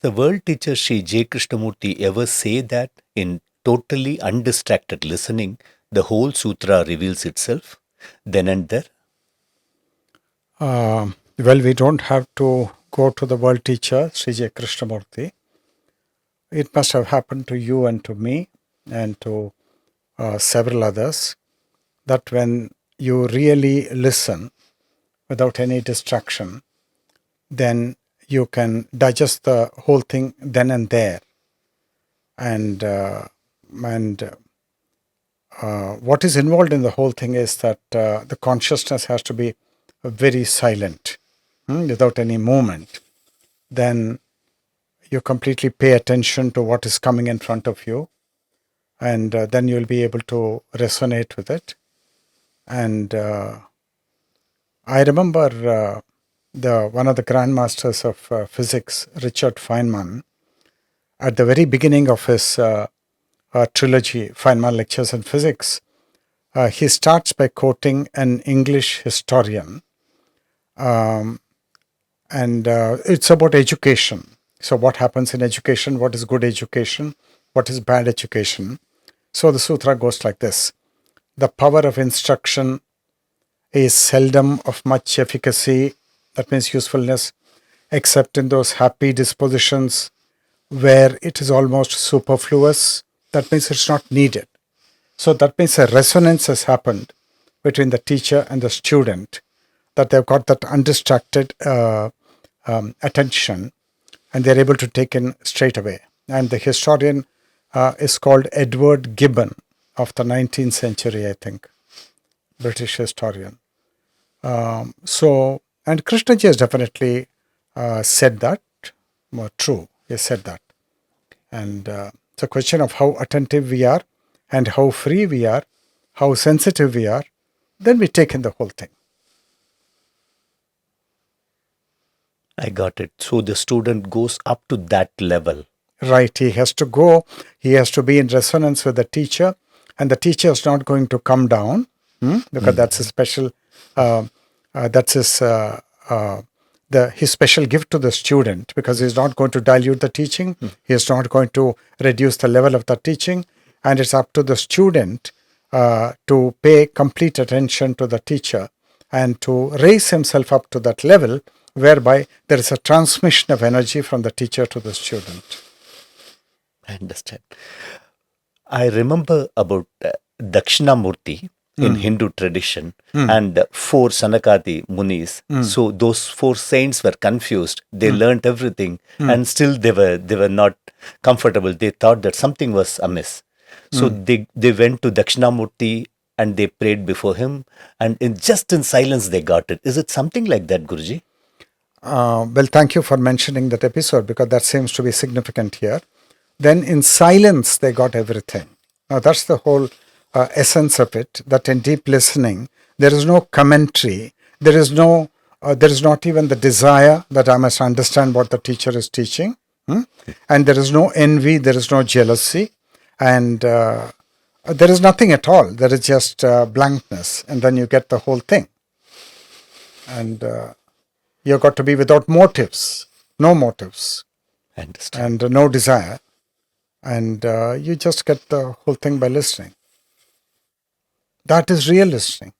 The world teacher Sri J. Krishnamurti ever say that in totally undistracted listening, the whole sutra reveals itself then and there? Well, we don't have to go to the world teacher, Sri J. Krishnamurti. It must have happened to you and to me and to several others that when you really listen without any distraction, then you can digest the whole thing then and there. And what is involved in the whole thing is that the consciousness has to be very silent, without any movement. Then you completely pay attention to what is coming in front of you, and then you'll be able to resonate with it. And I remember one of the grandmasters of physics, Richard Feynman, at the very beginning of his trilogy, Feynman Lectures in Physics, he starts by quoting an English historian, and it's about education. So what happens in education? What is good education? What is bad education? So the sutra goes like this. The power of instruction is seldom of much efficacy, that means usefulness, except in those happy dispositions where it is almost superfluous, that means it's not needed. So that means a resonance has happened between the teacher and the student, that they've got that undistracted attention, and they're able to take in straight away. And the historian is called Edward Gibbon of the 19th century, I think, British historian. And Krishnaji has definitely said that. True, he said that. And it's a question of how attentive we are and how free we are, how sensitive we are, then we take in the whole thing. I got it. So the student goes up to that level. Right, he has to go, he has to be in resonance with the teacher, and the teacher is not going to come down, because that's a special, that's his special gift to the student, because he's not going to dilute the teaching, he is not going to reduce the level of the teaching, and it's up to the student to pay complete attention to the teacher and to raise himself up to that level, whereby there is a transmission of energy from the teacher to the student. I understand. I remember about Dakshinamurti in Hindu tradition and four Sanakati Munis. So those four saints were confused. They learnt everything and still they were not comfortable. They thought that something was amiss. So they went to Dakshinamurti and they prayed before him, and just in silence they got it. Is it something like that, Guruji? Well, thank you for mentioning that episode, because that seems to be significant here. Then in silence they got everything. Now that's the whole essence of it, that in deep listening there is no commentary, there is not even the desire that I must understand what the teacher is teaching, and there is no envy, there is no jealousy, and there is nothing at all. There is just blankness, and then you get the whole thing. And you've got to be without motives, no motives, I understand. and no desire, and you just get the whole thing by listening. That is real listening.